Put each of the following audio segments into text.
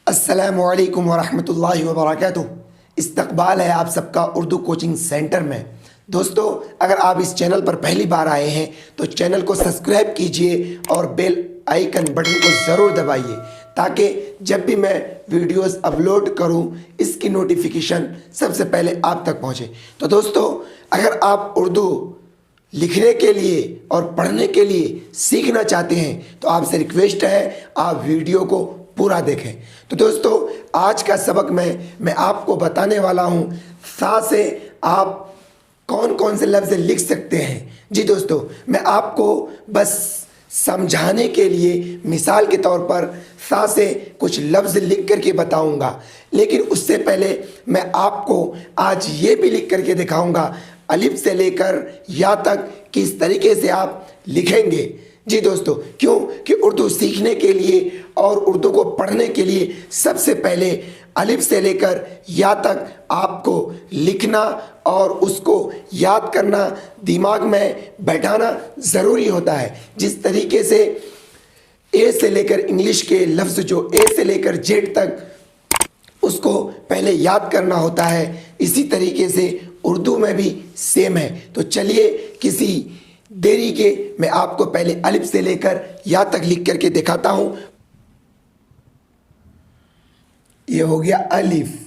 अस्सलामुअलैकुम वरहमतुल्लाहि वबरकातुहू। इस्तकबाल है आप सबका उर्दू कोचिंग सेंटर में। दोस्तों, अगर आप इस चैनल पर पहली बार आए हैं तो चैनल को सब्सक्राइब कीजिए और बेल आइकन बटन को ज़रूर दबाइए ताकि जब भी मैं वीडियोस अपलोड करूं इसकी नोटिफिकेशन सबसे पहले आप तक पहुंचे। तो दोस्तों, अगर आप उर्दू लिखने के लिए और पढ़ने के लिए सीखना चाहते हैं तो आपसे रिक्वेस्ट है आप वीडियो को पूरा देखें। तो दोस्तों, आज का सबक मैं आपको बताने वाला हूं सा से आप कौन कौन से लफ्ज़ लिख सकते हैं। जी दोस्तों, मैं आपको बस समझाने के लिए मिसाल के तौर पर सा से कुछ लफ्ज़ लिख करके बताऊंगा, लेकिन उससे पहले मैं आपको आज ये भी लिख करके दिखाऊंगा अलिफ से लेकर या तक किस तरीके से आप लिखेंगे। जी दोस्तों, क्यों कि उर्दू सीखने के लिए और उर्दू को पढ़ने के लिए सबसे पहले अलिफ से लेकर या तक आपको लिखना और उसको याद करना, दिमाग में बैठाना ज़रूरी होता है। जिस तरीके से ए से लेकर इंग्लिश के लफ्ज़ जो ए से लेकर जेड तक उसको पहले याद करना होता है, इसी तरीके से उर्दू में भी सेम है। तो चलिए किसी देरी के मैं आपको पहले अलिफ से लेकर या तक लिख करके दिखाता हूं। ये हो गया अलिफ,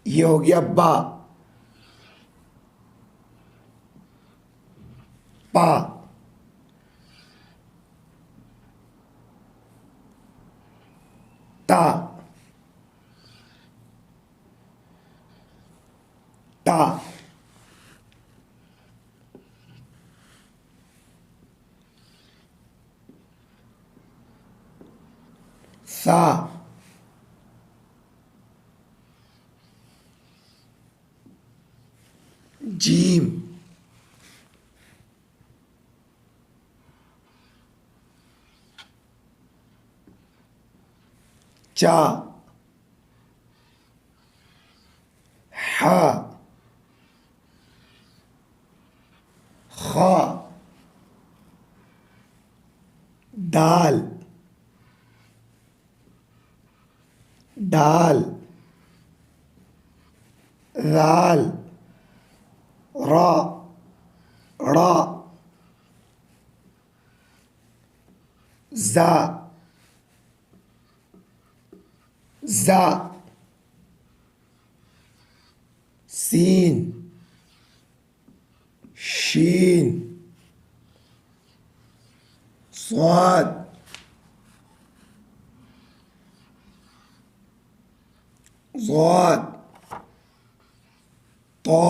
ये हो गया बा, पा, ता, ता, सा, जीम, चा, हा, खा, दाल, दाल, राल, रा, रा, जा, जा, सीन, शीन, स्वाद, ज़ाद, ता,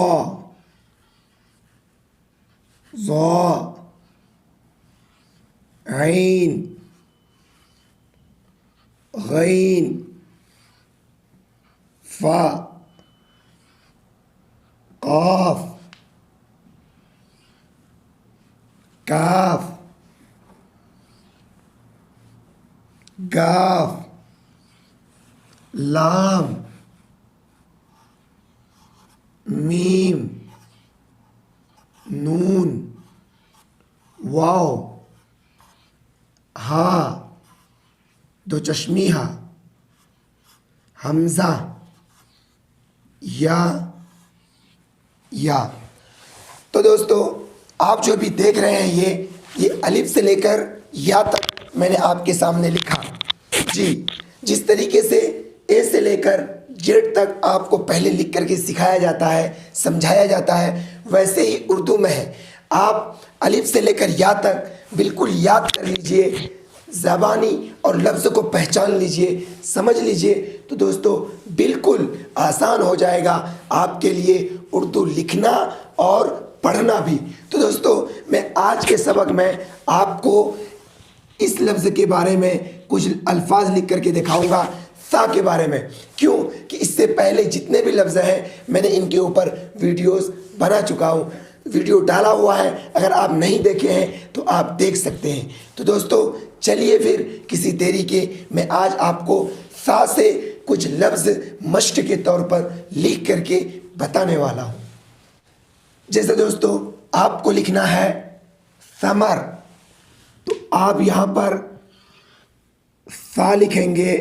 ज़ा, ऐन, गैन, फा, काफ, काफ, गाफ, लाम, मीम, नून, वाव, हा, दो चश्मी हा, हमजा, या। तो दोस्तों, आप जो भी देख रहे हैं ये अलिफ से लेकर या तक मैंने आपके सामने लिखा। जी, जिस तरीके से ए से लेकर जेड तक आपको पहले लिख करके सिखाया जाता है, समझाया जाता है, वैसे ही उर्दू में है। आप अलिफ से लेकर या तक बिल्कुल याद कर लीजिए, ज़बानी और लफ्ज़ को पहचान लीजिए, समझ लीजिए, तो दोस्तों बिल्कुल आसान हो जाएगा आपके लिए उर्दू लिखना और पढ़ना भी। तो दोस्तों, मैं आज के सबक में आपको इस लफ्ज़ के बारे में कुछ अल्फाज लिख करके दिखाऊंगा, सा के बारे में। क्यों कि इससे पहले जितने भी लफ्ज़ हैं मैंने इनके ऊपर वीडियोस बना चुका हूँ, वीडियो डाला हुआ है। अगर आप नहीं देखे हैं तो आप देख सकते हैं। तो दोस्तों, चलिए फिर किसी देरी के मैं आज आपको सा से कुछ लफ्ज़ मश्क के तौर पर लिख करके बताने वाला हूँ। जैसे दोस्तों, आपको लिखना है समर, तो आप यहाँ पर सा लिखेंगे,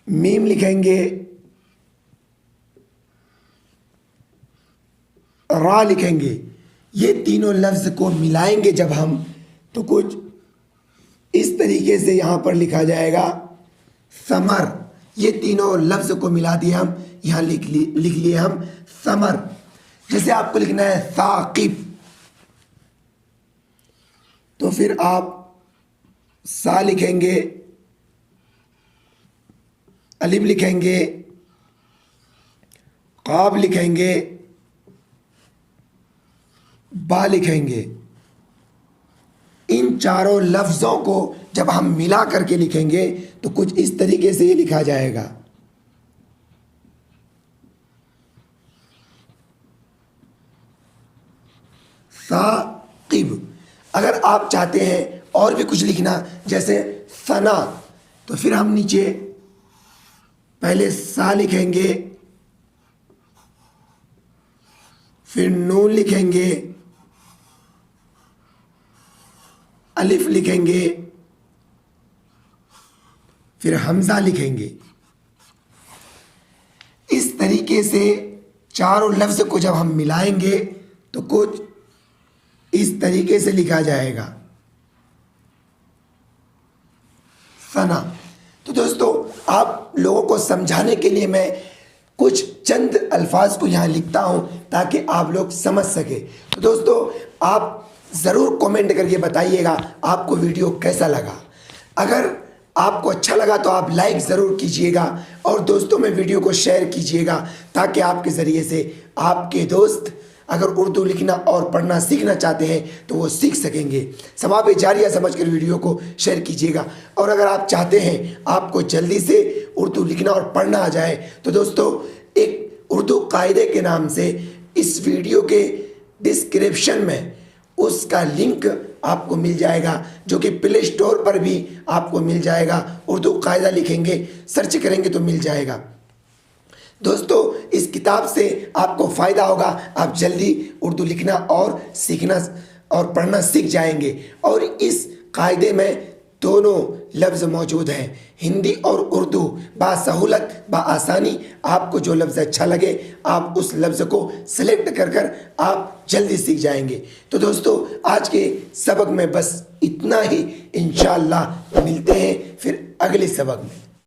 मीम लिखेंगे, रा लिखेंगे। ये तीनों लफ्ज़ को मिलाएंगे जब हम, तो कुछ इस तरीके से यहाँ पर लिखा जाएगा समर। ये तीनों लफ्ज़ को मिला दिए हम, यहाँ लिख लिए हम समर। जैसे आपको लिखना है साकिब, तो फिर आप सा लिखेंगे, अलिफ लिखेंगे, काब लिखेंगे, बा लिखेंगे। इन चारों लफ्ज़ों को जब हम मिला करके लिखेंगे तो कुछ इस तरीके से ये लिखा जाएगा। साकिब। अगर आप चाहते हैं और भी कुछ लिखना, जैसे सना, तो फिर हम नीचे पहले सा लिखेंगे, फिर नून लिखेंगे, अलिफ लिखेंगे, फिर हमजा लिखेंगे। इस तरीके से चारों लफ्ज़ को जब हम मिलाएंगे तो कुछ इस तरीके से लिखा जाएगा सना। तो दोस्तों, आप लोगों को समझाने के लिए मैं कुछ चंद अल्फाज को यहाँ लिखता हूँ ताकि आप लोग समझ सके। तो दोस्तों, आप ज़रूर कमेंट करके बताइएगा आपको वीडियो कैसा लगा। अगर आपको अच्छा लगा तो आप लाइक ज़रूर कीजिएगा और दोस्तों में वीडियो को शेयर कीजिएगा, ताकि आपके ज़रिए से आपके दोस्त अगर उर्दू लिखना और पढ़ना सीखना चाहते हैं तो वो सीख सकेंगे। सवाब जारिया समझकर वीडियो को शेयर कीजिएगा। और अगर आप चाहते हैं आपको जल्दी से उर्दू लिखना और पढ़ना आ जाए तो दोस्तों, एक उर्दू कायदे के नाम से इस वीडियो के डिस्क्रिप्शन में उसका लिंक आपको मिल जाएगा, जो कि प्ले स्टोर पर भी आपको मिल जाएगा। उर्दू कायदा लिखेंगे, सर्च करेंगे तो मिल जाएगा। दोस्तों, इस किताब से आपको फ़ायदा होगा, आप जल्दी उर्दू लिखना और सीखना और पढ़ना सीख जाएंगे। और इस कायदे में दोनों लफ्ज़ मौजूद हैं, हिंदी और उर्दू, बासहूलत बाआसानी। आपको जो लफ्ज़ अच्छा लगे आप उस लफ्ज़ को सेलेक्ट कर आप जल्दी सीख जाएंगे। तो दोस्तों, आज के सबक में बस इतना ही। इंशाअल्लाह मिलते हैं फिर अगले सबक में।